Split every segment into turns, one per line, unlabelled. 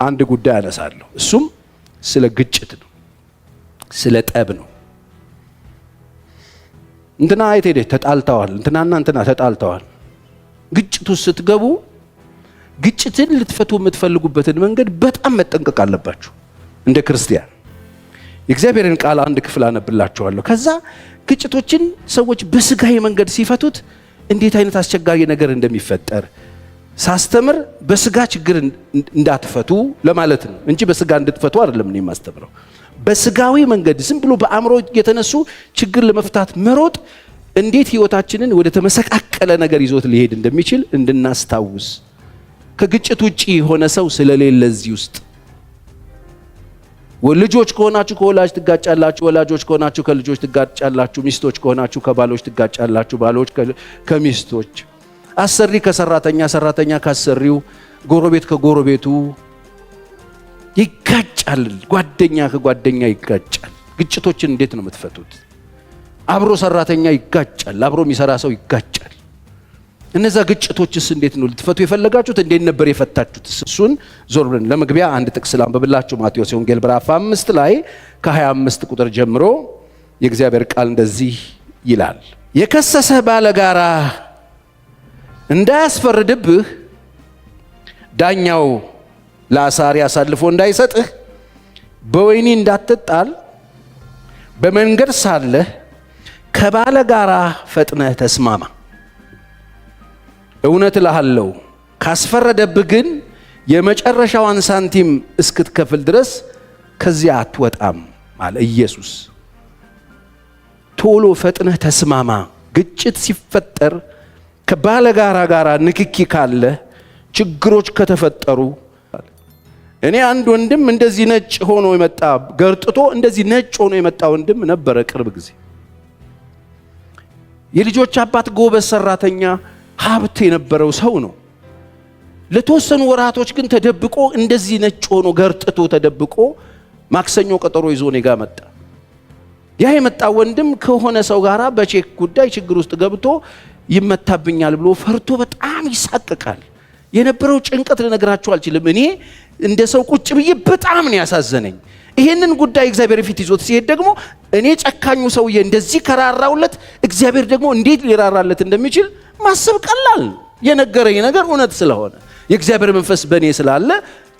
አንድ ጉዳይ አነሳለሁ። እሱም ስለ ግጭት ነው፣ ስለ ጠብ ነው። እንትና አይት ሄደ ተጣልተዋል፣ እንትናና እንትና ተጣልተዋል። ግጭቱ ስትገቡ ግጭትን ልትፈቱ የምትፈልጉበትን መንገድ በጣም መጠንቀቅ አለባችሁ። እንደ ክርስቲያን የእግዚአብሔርን ቃል አንድ ክፍል አነብላችኋለሁ። ከዛ ግጭቶችን ሰዎች በስጋዊ መንገድ ሲፈቱት እንዴት አይነት አስቸጋሪ ነገር እንደሚፈጠር ሳስተምር በስጋ ችግር እንዳትፈቱ ለማለት ነው እንጂ በስጋ እንድትፈቱ አይደለም እኔ የማስተምረው። በስጋዊ መንገድ ዝም ብሎ በአእምሮ የተነሱ ችግር ለመፍታት መሮጥ እንዴት ህይወታችንን ወደ ተመሰቃቀለ ነገር ይዞት ሊሄድ እንደሚችል እንድናስታውስ። ከግጭት ውጪ የሆነ ሰው ስለሌለ እዚህ ውስጥ ልጆች ከሆናችሁ ከወላጅ ትጋጫላችሁ፣ ወላጆች ከሆናችሁ ከልጆች ትጋጫላችሁ፣ ሚስቶች ከሆናችሁ ከባሎች ትጋጫላችሁ፣ ባሎች ከሚስቶች፣ አሰሪ ከሰራተኛ፣ ሰራተኛ ካሰሪው፣ ጎረቤት ከጎረቤቱ ይጋጫል፣ ጓደኛ ከጓደኛ ይጋጫል። ግጭቶችን እንዴት ነው የምትፈቱት? አብሮ ሰራተኛ ይጋጫል፣ አብሮ የሚሰራ ሰው ይጋጫል። እነዛ ግጭቶችስ እንዴት ነው ልትፈቱ የፈለጋችሁት? እንዴት ነበር የፈታችሁት? እሱን ዞር ብለን ለመግቢያ አንድ ጥቅስ ላንብብላችሁ። ማቴዎስ ወንጌል ምዕራፍ 5 ላይ ከ25 ቁጥር ጀምሮ የእግዚአብሔር ቃል እንደዚህ ይላል። የከሰሰህ ባለጋራ እንዳያስፈርድብህ ዳኛው ለአሳሪ አሳልፎ እንዳይሰጥህ በወህኒ እንዳትጣል በመንገድ ሳለህ ከባለጋራ ፈጥነህ ተስማማ። እውነት እልሃለሁ ካስፈረደብህ ግን የመጨረሻዋን ሳንቲም እስክትከፍል ድረስ ከዚያ አትወጣም አለ ኢየሱስ። ቶሎ ፈጥነህ ተስማማ። ግጭት ሲፈጠር ከባለጋራ ጋር ንክኪ ካለ ችግሮች ከተፈጠሩ እኔ አንድ ወንድም እንደዚህ ነጭ ሆኖ የመጣ ገርጥቶ እንደዚህ ነጭ ሆኖ የመጣ ወንድም ነበረ። ቅርብ ጊዜ የልጆች አባት ጎበዝ ሰራተኛ ሀብት የነበረው ሰው ነው። ለተወሰኑ ወራቶች ግን ተደብቆ እንደዚህ ነጭ ሆኖ ገርጥቶ ተደብቆ ማክሰኞ ቀጠሮ ይዞ እኔ ጋር መጣ። ያ የመጣ ወንድም ከሆነ ሰው ጋራ በቼክ ጉዳይ ችግር ውስጥ ገብቶ ይመታብኛል ብሎ ፈርቶ በጣም ይሳቀቃል። የነበረው ጭንቀት ልነግራችሁ አልችልም። እኔ እንደ ሰው ቁጭ ብዬ በጣም ነው ያሳዘነኝ። ይሄንን ጉዳይ እግዚአብሔር ፊት ይዞት ሲሄድ ደግሞ እኔ ጨካኙ ሰውዬ እንደዚህ ከራራውለት እግዚአብሔር ደግሞ እንዴት ሊራራለት እንደሚችል ማሰብ ቀላል። የነገረኝ ነገር እውነት ስለሆነ የእግዚአብሔር መንፈስ በእኔ ስላለ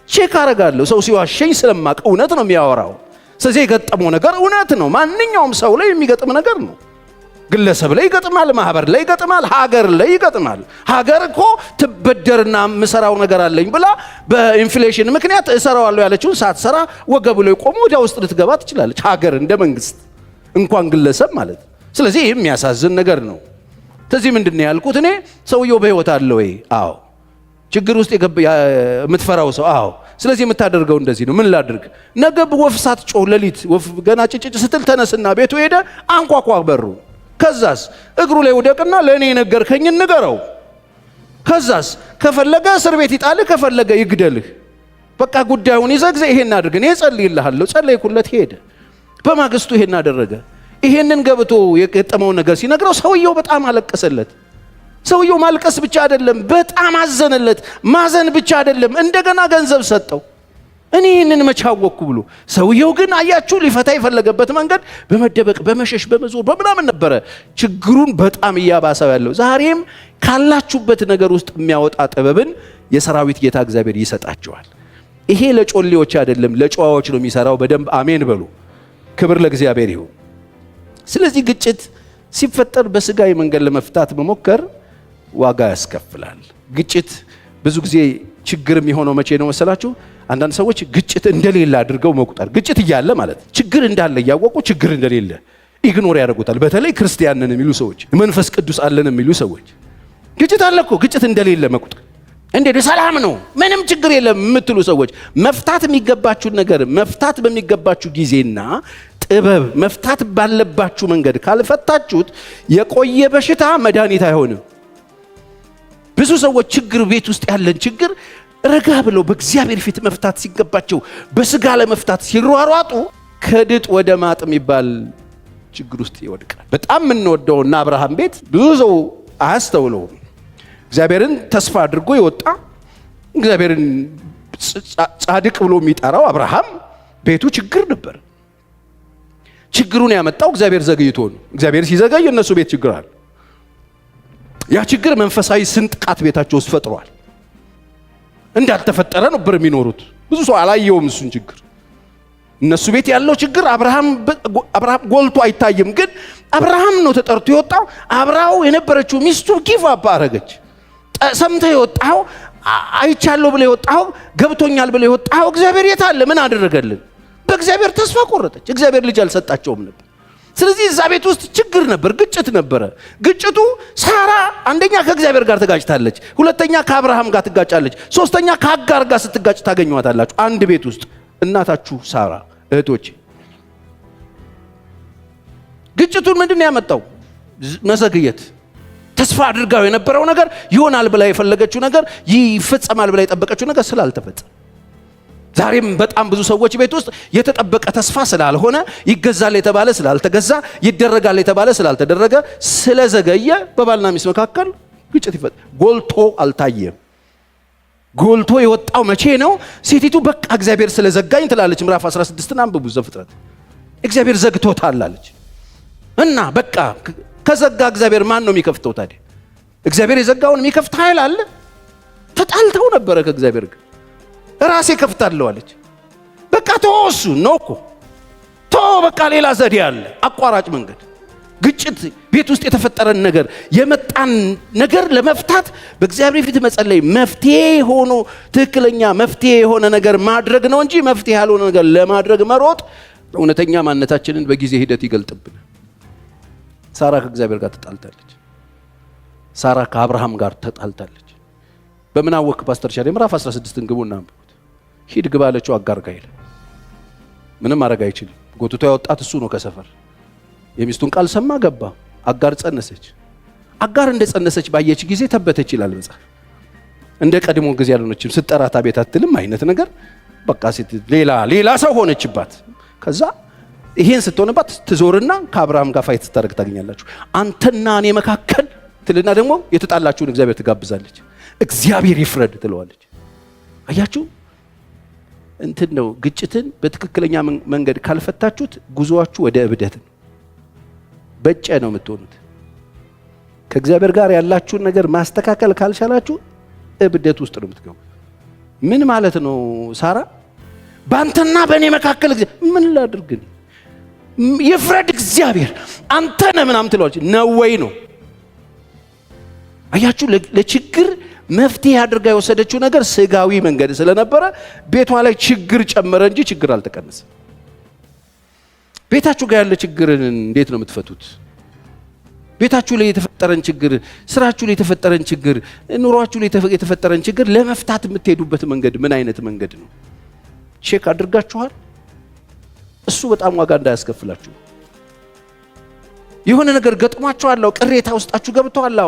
ቼክ አረጋለሁ። ሰው ሲዋሸኝ ስለማቅ እውነት ነው የሚያወራው። ስለዚህ የገጠመው ነገር እውነት ነው። ማንኛውም ሰው ላይ የሚገጥም ነገር ነው። ግለሰብ ላይ ይገጥማል፣ ማህበር ላይ ይገጥማል፣ ሀገር ላይ ይገጥማል። ሀገር እኮ ትበደርና ምሰራው ነገር አለኝ ብላ በኢንፍሌሽን ምክንያት እሰራዋለሁ ያለችውን ሳትሰራ ወገቡ ላይ ቆሞ ወዲያ ውስጥ ልትገባ ትችላለች። ሀገር እንደ መንግስት እንኳን ግለሰብ ማለት። ስለዚህ ይህ የሚያሳዝን ነገር ነው። ስለዚህ ምንድን ነው ያልኩት እኔ ሰውየው በህይወት አለ ወይ? አዎ። ችግር ውስጥ የምትፈራው ሰው? አዎ። ስለዚህ የምታደርገው እንደዚህ ነው። ምን ላድርግ? ነገ ወፍ ሳትጮህ ሌሊት ወፍ ገና ጭጭጭ ስትል ተነስና ቤቱ ሄደ አንኳኳ በሩ። ከዛስ እግሩ ላይ ወደቅና ለእኔ የነገርከኝን ንገረው። ከዛስ ከፈለገ እስር ቤት ይጣልህ፣ ከፈለገ ይግደልህ። በቃ ጉዳዩን ይዘህ ጊዜ ይሄን አድርግ፣ እኔ ጸልይልሃለሁ። ጸለይኩለት፣ ሄደ። በማግስቱ ይሄን አደረገ። ይሄንን ገብቶ የገጠመውን ነገር ሲነግረው ሰውየው በጣም አለቀሰለት። ሰውየው ማልቀስ ብቻ አይደለም፣ በጣም አዘነለት። ማዘን ብቻ አይደለም፣ እንደገና ገንዘብ ሰጠው። እኔ ይህንን መቻወቅኩ ብሎ ሰውየው ግን አያችሁ ሊፈታ የፈለገበት መንገድ በመደበቅ በመሸሽ በመዞር በምናምን ነበረ ችግሩን በጣም እያባሰው ያለው። ዛሬም ካላችሁበት ነገር ውስጥ የሚያወጣ ጥበብን የሰራዊት ጌታ እግዚአብሔር ይሰጣችኋል። ይሄ ለጮሌዎች አይደለም ለጨዋዎች ነው የሚሰራው። በደንብ አሜን በሉ። ክብር ለእግዚአብሔር ይሁን። ስለዚህ ግጭት ሲፈጠር በስጋዊ መንገድ ለመፍታት መሞከር ዋጋ ያስከፍላል። ግጭት ብዙ ጊዜ ችግር የሚሆነው መቼ ነው መሰላችሁ? አንዳንድ ሰዎች ግጭት እንደሌለ አድርገው መቁጠር፣ ግጭት እያለ ማለት ችግር እንዳለ እያወቁ ችግር እንደሌለ ኢግኖር ያደርጉታል። በተለይ ክርስቲያን ነን የሚሉ ሰዎች፣ መንፈስ ቅዱስ አለን የሚሉ ሰዎች ግጭት አለ እኮ ግጭት እንደሌለ መቁጠር። እንዴ ሰላም ነው ምንም ችግር የለም የምትሉ ሰዎች መፍታት የሚገባችሁን ነገር መፍታት በሚገባችሁ ጊዜና ጥበብ መፍታት ባለባችሁ መንገድ ካልፈታችሁት የቆየ በሽታ መድኃኒት አይሆንም። ብዙ ሰዎች ችግር ቤት ውስጥ ያለን ችግር ረጋ ብለው በእግዚአብሔር ፊት መፍታት ሲገባቸው በስጋ ለመፍታት ሲሯሯጡ ከድጥ ወደ ማጥ የሚባል ችግር ውስጥ ይወድቃል። በጣም የምንወደውና አብርሃም ቤት ብዙ ሰው አያስተውለውም። እግዚአብሔርን ተስፋ አድርጎ ይወጣ፣ እግዚአብሔርን ጻድቅ ብሎ የሚጠራው አብርሃም ቤቱ ችግር ነበር። ችግሩን ያመጣው እግዚአብሔር ዘግይቶ ነው። እግዚአብሔር ሲዘገይ እነሱ ቤት ችግር አለ። ያ ችግር መንፈሳዊ ስንጥቃት ቤታቸው ውስጥ ፈጥሯል። እንዳልተፈጠረ ነበር የሚኖሩት። ብዙ ሰው አላየውም እሱን ችግር። እነሱ ቤት ያለው ችግር አብርሃም ጎልቶ አይታይም። ግን አብርሃም ነው ተጠርቶ የወጣው። አብራው የነበረችው ሚስቱ ጊቭ አፕ አረገች። ሰምተህ የወጣው አይቻለሁ ብለ የወጣው ገብቶኛል ብለ የወጣው እግዚአብሔር የት አለ? ምን አደረገልን? በእግዚአብሔር ተስፋ ቆረጠች። እግዚአብሔር ልጅ አልሰጣቸውም ነበር። ስለዚህ እዛ ቤት ውስጥ ችግር ነበር፣ ግጭት ነበረ። ግጭቱ ሳራ አንደኛ ከእግዚአብሔር ጋር ትጋጭታለች፣ ሁለተኛ ከአብርሃም ጋር ትጋጫለች፣ ሶስተኛ ከአጋር ጋር ስትጋጭ ታገኙዋታላችሁ አንድ ቤት ውስጥ። እናታችሁ ሳራ እህቶቼ፣ ግጭቱን ምንድን ነው ያመጣው? መዘግየት። ተስፋ አድርጋው የነበረው ነገር ይሆናል ብላ የፈለገችው ነገር ይፈጸማል ብላ የጠበቀችው ነገር ስላልተፈጸመ፣ ዛሬም በጣም ብዙ ሰዎች ቤት ውስጥ የተጠበቀ ተስፋ ስላልሆነ፣ ይገዛል የተባለ ስላልተገዛ፣ ይደረጋል የተባለ ስላልተደረገ፣ ስለዘገየ በባልና ሚስት መካከል ግጭት ይፈጠራል። ጎልቶ አልታየም። ጎልቶ የወጣው መቼ ነው? ሴቲቱ በቃ እግዚአብሔር ስለዘጋኝ ትላለች። ምዕራፍ 16ን አንብቡ ዘፍጥረት። እግዚአብሔር ዘግቶታል አለች እና በቃ ከዘጋ እግዚአብሔር ማን ነው የሚከፍተው ታዲያ? እግዚአብሔር የዘጋውን የሚከፍት ኃይል አለ? ተጣልተው ነበረ ከእግዚአብሔር ጋር። ራሴ ከፍታለሁ አለች። በቃ ተወሱ ነው እኮ በቃ ሌላ ዘዴ አለ፣ አቋራጭ መንገድ። ግጭት ቤት ውስጥ የተፈጠረን ነገር የመጣን ነገር ለመፍታት በእግዚአብሔር ፊት መጸለይ መፍትሄ ሆኖ ትክክለኛ መፍትሄ የሆነ ነገር ማድረግ ነው እንጂ መፍትሄ ያልሆነ ነገር ለማድረግ መሮጥ እውነተኛ ማንነታችንን በጊዜ ሂደት ይገልጥብናል። ሳራ ከእግዚአብሔር ጋር ተጣልታለች። ሳራ ከአብርሃም ጋር ተጣልታለች። በምን አወቅ ፓስተር ሻሌ? ምዕራፍ 16ን ግቡና አንብቡት። ሂድ ግባ አለችው አጋር ጋር ይላል። ምንም ማድረግ አይችልም። ጎትቶ ያወጣት እሱ ነው ከሰፈር። የሚስቱን ቃል ሰማ፣ ገባ። አጋር ጸነሰች። አጋር እንደ ጸነሰች ባየች ጊዜ ተበተች ይላል መጽሐፍ። እንደ ቀድሞ ጊዜ ያልሆነችም፣ ስትጠራት አቤት አትልም አይነት ነገር። በቃ ሴት ሌላ ሰው ሆነችባት። ከዛ ይሄን ስትሆንባት ትዞርና ከአብርሃም ጋር ፋይት ስታደርግ ታገኛላችሁ። አንተና እኔ መካከል ትልና ደግሞ የተጣላችሁን እግዚአብሔር ትጋብዛለች። እግዚአብሔር ይፍረድ ትለዋለች። አያችሁ፣ እንትን ነው ግጭትን በትክክለኛ መንገድ ካልፈታችሁት ጉዞአችሁ ወደ እብደት ነው። በጨ ነው የምትሆኑት። ከእግዚአብሔር ጋር ያላችሁን ነገር ማስተካከል ካልቻላችሁ እብደት ውስጥ ነው የምትገቡት። ምን ማለት ነው? ሳራ በአንተና በእኔ መካከል ምን ላድርግ? ይፍረድ እግዚአብሔር፣ አንተ ነህ ምናምን ትለዋለች። ነው ወይ ነው? አያችሁ፣ ለችግር መፍትሄ አድርጋ የወሰደችው ነገር ስጋዊ መንገድ ስለነበረ ቤቷ ላይ ችግር ጨመረ እንጂ ችግር አልተቀነሰም። ቤታችሁ ጋር ያለ ችግርን እንዴት ነው የምትፈቱት? ቤታችሁ ላይ የተፈጠረን ችግር፣ ስራችሁ ላይ የተፈጠረን ችግር፣ ኑሯችሁ ላይ የተፈጠረን ችግር ለመፍታት የምትሄዱበት መንገድ ምን አይነት መንገድ ነው? ቼክ አድርጋችኋል? እሱ በጣም ዋጋ እንዳያስከፍላችሁ። የሆነ ነገር ገጥሟችኋል፣ ቅሬታ ውስጣችሁ ገብቷል፣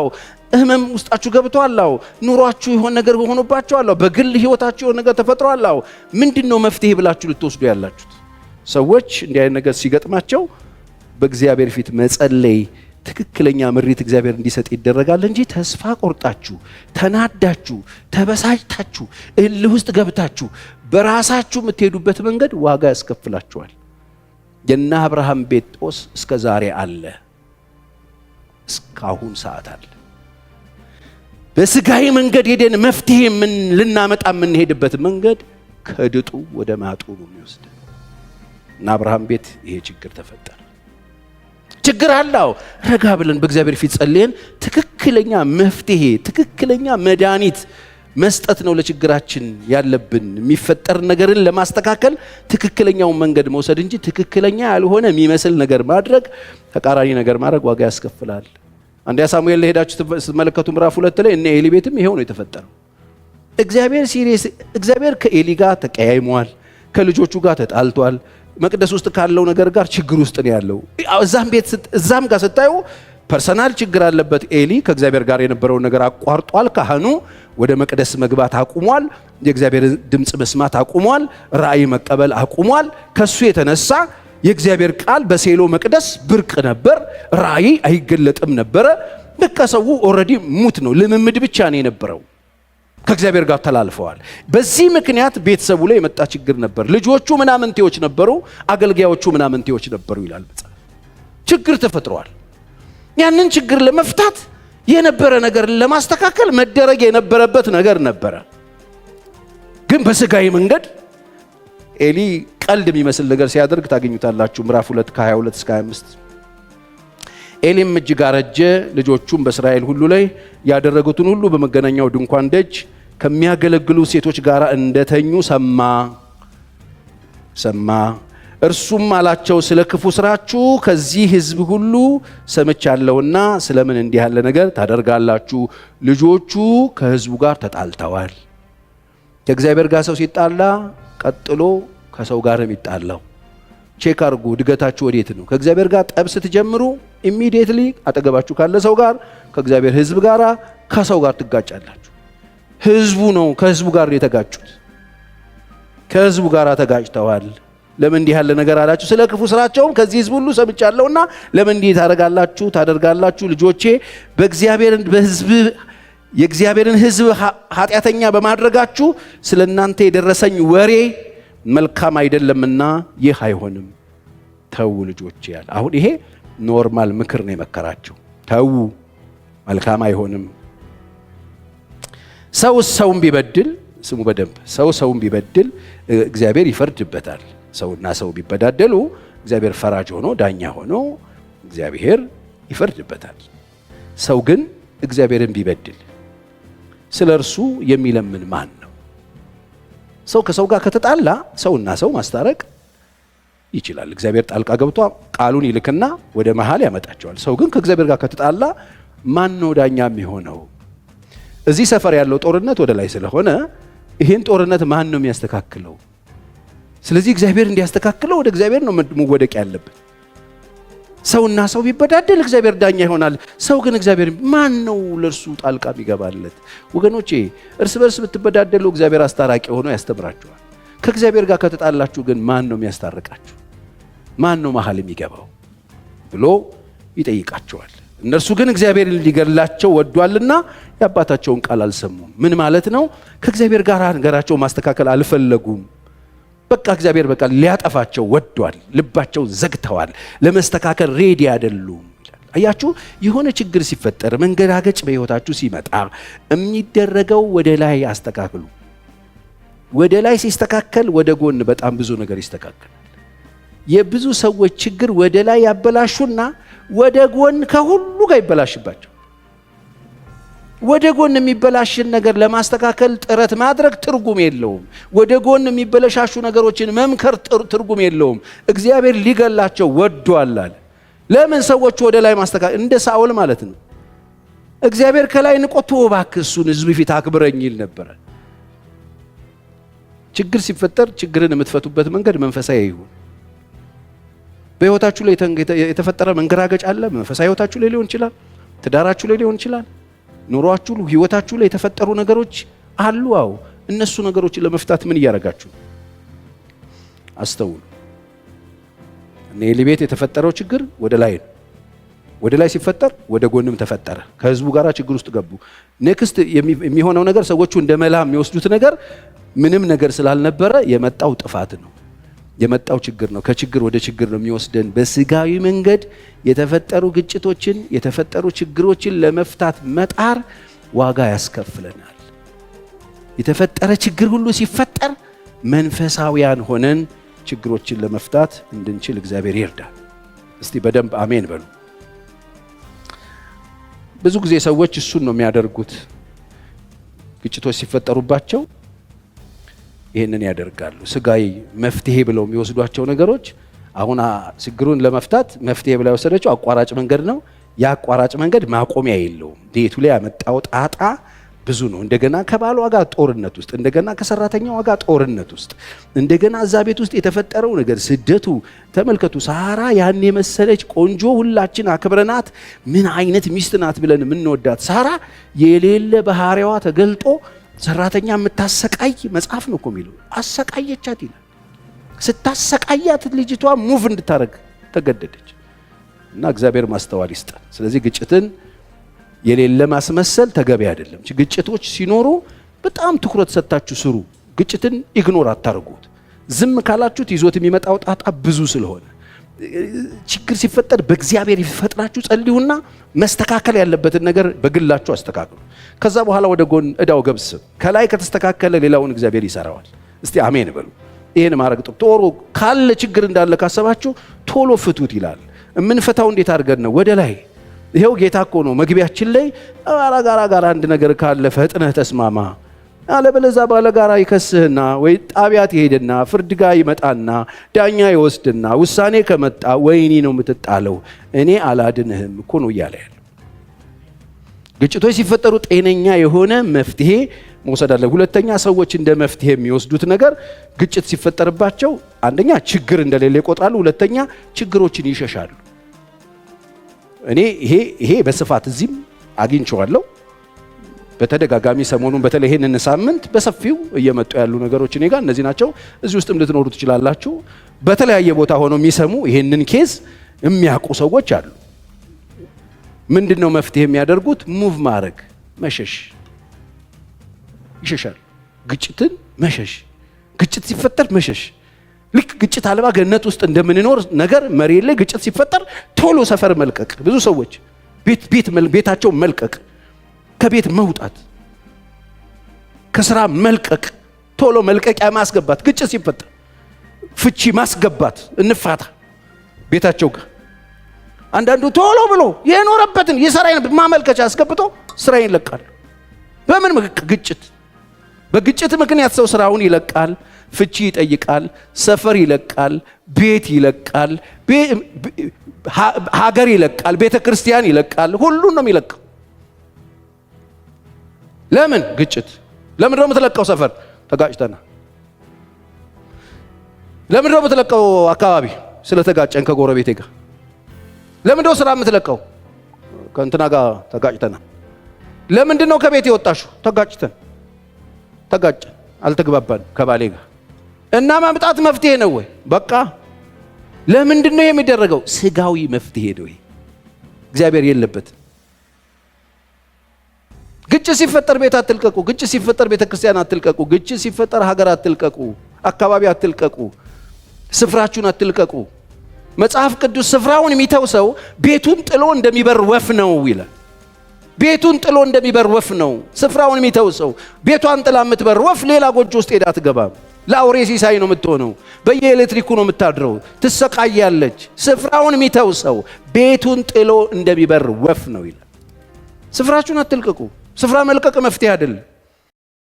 ህመም ውስጣችሁ ገብቷል፣ ኑሯችሁ የሆነ ነገር ሆኖባችኋል፣ በግል ህይወታችሁ የሆነ ነገር ተፈጥሯል። ምንድነው መፍትሄ ብላችሁ ልትወስዱ ያላችሁት? ሰዎች እንዲህ አይነት ነገር ሲገጥማቸው በእግዚአብሔር ፊት መጸለይ፣ ትክክለኛ ምሪት እግዚአብሔር እንዲሰጥ ይደረጋል እንጂ ተስፋ ቆርጣችሁ፣ ተናዳችሁ፣ ተበሳጭታችሁ፣ እልህ ውስጥ ገብታችሁ በራሳችሁ የምትሄዱበት መንገድ ዋጋ ያስከፍላችኋል። የእነ አብርሃም ቤት ጦስ እስከ ዛሬ አለ፣ እስካሁን ሰዓት አለ። በስጋዊ መንገድ ሄደን መፍትሄ ልናመጣ የምንሄድበት መንገድ ከድጡ ወደ ማጡ ነው የሚወስድ። እና አብርሃም ቤት ይሄ ችግር ተፈጠረ። ችግር አለው። ረጋ ብለን በእግዚአብሔር ፊት ጸልየን ትክክለኛ መፍትሄ፣ ትክክለኛ መድኃኒት መስጠት ነው ለችግራችን ያለብን። የሚፈጠር ነገርን ለማስተካከል ትክክለኛውን መንገድ መውሰድ እንጂ ትክክለኛ ያልሆነ የሚመስል ነገር ማድረግ፣ ተቃራኒ ነገር ማድረግ ዋጋ ያስከፍላል። አንደኛ ሳሙኤል ላይ ሄዳችሁ ስትመለከቱ ምዕራፍ 2 ላይ እነ ኤሊ ቤትም ይሄው ነው የተፈጠረው። እግዚአብሔር ከኤሊ ጋር ተቀያይሟል፣ ከልጆቹ ጋር ተጣልቷል። መቅደስ ውስጥ ካለው ነገር ጋር ችግር ውስጥ ነው ያለው። እዛም ጋር ስታዩ ፐርሰናል ችግር አለበት። ኤሊ ከእግዚአብሔር ጋር የነበረውን ነገር አቋርጧል። ካህኑ ወደ መቅደስ መግባት አቁሟል። የእግዚአብሔር ድምፅ መስማት አቁሟል። ራእይ መቀበል አቁሟል። ከሱ የተነሳ የእግዚአብሔር ቃል በሴሎ መቅደስ ብርቅ ነበር። ራእይ አይገለጥም ነበረ። በቃ ሰው ኦልሬዲ ሙት ነው፣ ልምምድ ብቻ ነው የነበረው። ከእግዚአብሔር ጋር ተላልፈዋል። በዚህ ምክንያት ቤተሰቡ ላይ የመጣ ችግር ነበር። ልጆቹ ምናምንቴዎች ነበሩ፣ አገልጋዮቹ ምናምንቴዎች ነበሩ ይላል መጽሐፍ። ችግር ተፈጥሯል። ያንን ችግር ለመፍታት የነበረ ነገር ለማስተካከል መደረግ የነበረበት ነገር ነበረ። ግን በስጋዊ መንገድ ኤሊ ቀልድ የሚመስል ነገር ሲያደርግ ታገኙታላችሁ። ምዕራፍ 2 ከ22 እስከ 25 ኤሊም እጅግ አረጀ፣ ልጆቹም በእስራኤል ሁሉ ላይ ያደረጉትን ሁሉ በመገናኛው ድንኳን ደጅ ከሚያገለግሉ ሴቶች ጋር እንደተኙ ሰማ። እርሱም አላቸው፣ ስለ ክፉ ስራችሁ ከዚህ ሕዝብ ሁሉ ሰምቻለሁና ስለምን እንዲህ ያለ ነገር ታደርጋላችሁ? ልጆቹ ከሕዝቡ ጋር ተጣልተዋል። ከእግዚአብሔር ጋር ሰው ሲጣላ ቀጥሎ ከሰው ጋር የሚጣላው ቼክ አርጉ። እድገታችሁ ወዴት ነው? ከእግዚአብሔር ጋር ጠብ ስትጀምሩ ኢሚዲየትሊ አጠገባችሁ ካለ ሰው ጋር፣ ከእግዚአብሔር ሕዝብ ጋር፣ ከሰው ጋር ትጋጫላችሁ። ሕዝቡ ነው ከሕዝቡ ጋር የተጋጩት። ከሕዝቡ ጋር ተጋጭተዋል። ለምን እንዲህ ያለ ነገር አላችሁ? ስለ ክፉ ስራቸውም ከዚህ ሕዝብ ሁሉ ሰምቻለሁና ለምን እንዲህ ታደርጋላችሁ? ልጆቼ የእግዚአብሔርን ሕዝብ ኃጢአተኛ በማድረጋችሁ ስለ እናንተ የደረሰኝ ወሬ መልካም አይደለምና ይህ አይሆንም። ተዉ ልጆቼ ያለ። አሁን ይሄ ኖርማል ምክር ነው ተዉ፣ መልካም አይሆንም። ሰውን ቢበድል ስሙ በደንብ ሰውን ቢበድል እግዚአብሔር ይፈርድበታል። ሰውና ሰው ቢበዳደሉ እግዚአብሔር ፈራጅ ሆኖ ዳኛ ሆኖ እግዚአብሔር ይፈርድበታል። ሰው ግን እግዚአብሔርን ቢበድል ስለ እርሱ የሚለምን ማን ነው? ሰው ከሰው ጋር ከተጣላ ሰውና ሰው ማስታረቅ ይችላል። እግዚአብሔር ጣልቃ ገብቶ ቃሉን ይልክና ወደ መሃል ያመጣቸዋል። ሰው ግን ከእግዚአብሔር ጋር ከተጣላ ማን ነው ዳኛ የሚሆነው? እዚህ ሰፈር ያለው ጦርነት ወደ ላይ ስለሆነ ይህን ጦርነት ማን ነው የሚያስተካክለው? ስለዚህ እግዚአብሔር እንዲያስተካክለው ወደ እግዚአብሔር ነው መወደቅ ያለበት። ሰውና ሰው ቢበዳደል እግዚአብሔር ዳኛ ይሆናል። ሰው ግን እግዚአብሔር ማን ነው ለእርሱ ጣልቃ የሚገባለት? ወገኖቼ እርስ በርስ ብትበዳደሉ እግዚአብሔር አስታራቂ ሆኖ ያስተምራችኋል። ከእግዚአብሔር ጋር ከተጣላችሁ ግን ማን ነው የሚያስታርቃችሁ? ማን ነው መሃል የሚገባው ብሎ ይጠይቃቸዋል። እነርሱ ግን እግዚአብሔር ሊገድላቸው ወዷልና የአባታቸውን ቃል አልሰሙም። ምን ማለት ነው? ከእግዚአብሔር ጋር ነገራቸው ማስተካከል አልፈለጉም። በቃ እግዚአብሔር በቃ ሊያጠፋቸው ወዷል። ልባቸውን ዘግተዋል። ለመስተካከል ሬዲ አይደሉም። አያችሁ፣ የሆነ ችግር ሲፈጠር መንገዳገጭ በሕይወታችሁ ሲመጣ የሚደረገው ወደ ላይ አስተካክሉ። ወደ ላይ ሲስተካከል ወደ ጎን በጣም ብዙ ነገር ይስተካከላል። የብዙ ሰዎች ችግር ወደ ላይ ያበላሹና ወደ ጎን ከሁሉ ጋር ይበላሽባቸው። ወደ ጎን የሚበላሽን ነገር ለማስተካከል ጥረት ማድረግ ትርጉም የለውም። ወደ ጎን የሚበላሹ ነገሮችን መምከር ትርጉም የለውም። እግዚአብሔር ሊገላቸው ወዷል አለ። ለምን? ሰዎች ወደ ላይ ማስተካከል እንደ ሳኦል ማለት ነው። እግዚአብሔር ከላይ ንቆቶ እባክህ እሱን ሕዝብ ፊት አክብረኝ ይል ነበረ። ችግር ሲፈጠር ችግርን የምትፈቱበት መንገድ መንፈሳዊ ይሁን። በሕይወታችሁ ላይ የተፈጠረ መንገራገጭ አለ። መንፈሳዊ ሕይወታችሁ ላይ ሊሆን ይችላል፣ ትዳራችሁ ላይ ሊሆን ይችላል፣ ኑሯችሁ፣ ሕይወታችሁ ላይ የተፈጠሩ ነገሮች አሉ። አዎ፣ እነሱ ነገሮችን ለመፍታት ምን እያደረጋችሁ? አስተውሉ። እኔ ኤሊ ቤት የተፈጠረው ችግር ወደ ላይ ነው። ወደ ላይ ሲፈጠር ወደ ጎንም ተፈጠረ። ከህዝቡ ጋር ችግር ውስጥ ገቡ። ኔክስት የሚሆነው ነገር ሰዎቹ እንደ መላ የሚወስዱት ነገር ምንም ነገር ስላልነበረ የመጣው ጥፋት ነው፣ የመጣው ችግር ነው። ከችግር ወደ ችግር ነው የሚወስደን። በስጋዊ መንገድ የተፈጠሩ ግጭቶችን፣ የተፈጠሩ ችግሮችን ለመፍታት መጣር ዋጋ ያስከፍለናል። የተፈጠረ ችግር ሁሉ ሲፈጠር መንፈሳዊያን ሆነን ችግሮችን ለመፍታት እንድንችል እግዚአብሔር ይርዳል። እስቲ በደንብ አሜን በሉ። ብዙ ጊዜ ሰዎች እሱን ነው የሚያደርጉት። ግጭቶች ሲፈጠሩባቸው ይህንን ያደርጋሉ። ስጋዊ መፍትሄ ብለው የሚወስዷቸው ነገሮች አሁን ችግሩን ለመፍታት መፍትሄ ብላ የወሰደችው አቋራጭ መንገድ ነው። ያ አቋራጭ መንገድ ማቆሚያ የለውም። ቤቱ ላይ ያመጣው ጣጣ ብዙ ነው። እንደገና ከባሏ ጋር ጦርነት ውስጥ፣ እንደገና ከሰራተኛዋ ጋር ጦርነት ውስጥ፣ እንደገና እዛ ቤት ውስጥ የተፈጠረው ነገር ስደቱ። ተመልከቱ፣ ሳራ ያን የመሰለች ቆንጆ ሁላችን አክብረናት ምን አይነት ሚስት ናት ብለን የምንወዳት ሳራ የሌለ ባህሪዋ ተገልጦ ሰራተኛ የምታሰቃይ መጽሐፍ ነው እኮ የሚለው። አሰቃየቻት ይላል። ስታሰቃያት ልጅቷ ሙቭ እንድታረግ ተገደደች። እና እግዚአብሔር ማስተዋል ይስጣል። ስለዚህ ግጭትን የሌለ ማስመሰል ተገቢ አይደለም። ግጭቶች ሲኖሩ በጣም ትኩረት ሰጥታችሁ ስሩ። ግጭትን ኢግኖር አታርጉት። ዝም ካላችሁት ይዞት የሚመጣው ጣጣ ብዙ ስለሆነ ችግር ሲፈጠር በእግዚአብሔር ይፈጥራችሁ ጸልዩና መስተካከል ያለበትን ነገር በግላችሁ አስተካክሉ። ከዛ በኋላ ወደ ጎን እዳው ገብስ ከላይ ከተስተካከለ ሌላውን እግዚአብሔር ይሰራዋል። እስቲ አሜን በሉ። ይሄን ማድረግ ቶሎ ካለ ችግር እንዳለ ካሰባችሁ ቶሎ ፍቱት ይላል። የምንፈታው እንዴት አድርገን ነው? ወደ ላይ። ይሄው ጌታ እኮ ነው መግቢያችን ላይ ጋራ አንድ ነገር ካለ ፈጥነህ ተስማማ፣ አለበለዚያ ባለጋራ ይከስህና ወይ ጣቢያት ይሄድና ፍርድ ጋር ይመጣና ዳኛ ይወስድና ውሳኔ ከመጣ ወይኒ ነው የምትጣለው፣ እኔ አላድንህም እኮ ነው እያለ ያለ። ግጭቶች ሲፈጠሩ ጤነኛ የሆነ መፍትሄ መውሰድ አለ። ሁለተኛ ሰዎች እንደ መፍትሄ የሚወስዱት ነገር ግጭት ሲፈጠርባቸው አንደኛ ችግር እንደሌለ ይቆጥራሉ፣ ሁለተኛ ችግሮችን ይሸሻሉ። እኔ ይሄ በስፋት እዚህም አግኝቼዋለሁ በተደጋጋሚ ሰሞኑን በተለይ ይሄንን ሳምንት በሰፊው እየመጡ ያሉ ነገሮች እኔ ጋር እነዚህ ናቸው። እዚህ ውስጥም ልትኖሩ ትችላላችሁ። በተለያየ ቦታ ሆነው የሚሰሙ ይሄንን ኬዝ የሚያውቁ ሰዎች አሉ። ምንድነው መፍትሄ የሚያደርጉት? ሙቭ ማድረግ፣ መሸሽ። ይሸሻል። ግጭትን መሸሽ፣ ግጭት ሲፈጠር መሸሽ። ልክ ግጭት አልባ ገነት ውስጥ እንደምንኖር ነገር መሬት ላይ ግጭት ሲፈጠር ቶሎ ሰፈር መልቀቅ፣ ብዙ ሰዎች ቤታቸው መልቀቅ፣ ከቤት መውጣት፣ ከስራ መልቀቅ፣ ቶሎ መልቀቂያ ማስገባት፣ ግጭት ሲፈጠር ፍቺ ማስገባት፣ እንፋታ ቤታቸው ጋር። አንዳንዱ ቶሎ ብሎ የኖረበትን የሰራይን ማመልከቻ አስገብቶ ስራዬን ይለቃል። በምን ግጭት? በግጭት ምክንያት ሰው ስራውን ይለቃል፣ ፍቺ ይጠይቃል፣ ሰፈር ይለቃል፣ ቤት ይለቃል፣ ሀገር ይለቃል፣ ቤተ ክርስቲያን ይለቃል፣ ሁሉን ነው የሚለቀው። ለምን? ግጭት። ለምን ነው የምትለቀው? ሰፈር ተጋጭተና። ለምን ነው የምትለቀው? አካባቢ ስለተጋጨን ከጎረቤቴ ጋር። ለምን ነው ስራ የምትለቀው? ከእንትና ጋር ተጋጭተና። ለምንድን ነው ከቤት የወጣሽው? ተጋጨን፣ አልተግባባን ከባሌ ጋር እና ማምጣት መፍትሄ ነው ወይ? በቃ ለምንድን ነው የሚደረገው? ስጋዊ መፍትሄ ነው። እግዚአብሔር የለበትም። ግጭት ሲፈጠር ቤት አትልቀቁ። ግጭት ሲፈጠር ቤተ ክርስቲያን አትልቀቁ። ግጭት ሲፈጠር ሀገር አትልቀቁ። አካባቢ አትልቀቁ። ስፍራችሁን አትልቀቁ። መጽሐፍ ቅዱስ ስፍራውን የሚተው ሰው ቤቱን ጥሎ እንደሚበር ወፍ ነው ይላል። ቤቱን ጥሎ እንደሚበር ወፍ ነው ስፍራውን የሚተው ሰው። ቤቷን ጥላ የምትበር ወፍ ሌላ ጎጆ ውስጥ ሄዳ አትገባም። ለአውሬ ሲሳይ ነው የምትሆነው። በየኤሌክትሪኩ ነው የምታድረው፣ ትሰቃያለች። ስፍራውን የሚተው ሰው ቤቱን ጥሎ እንደሚበር ወፍ ነው ይላል። ስፍራችሁን አትልቀቁ። ስፍራ መልቀቅ መፍትሄ አይደለም።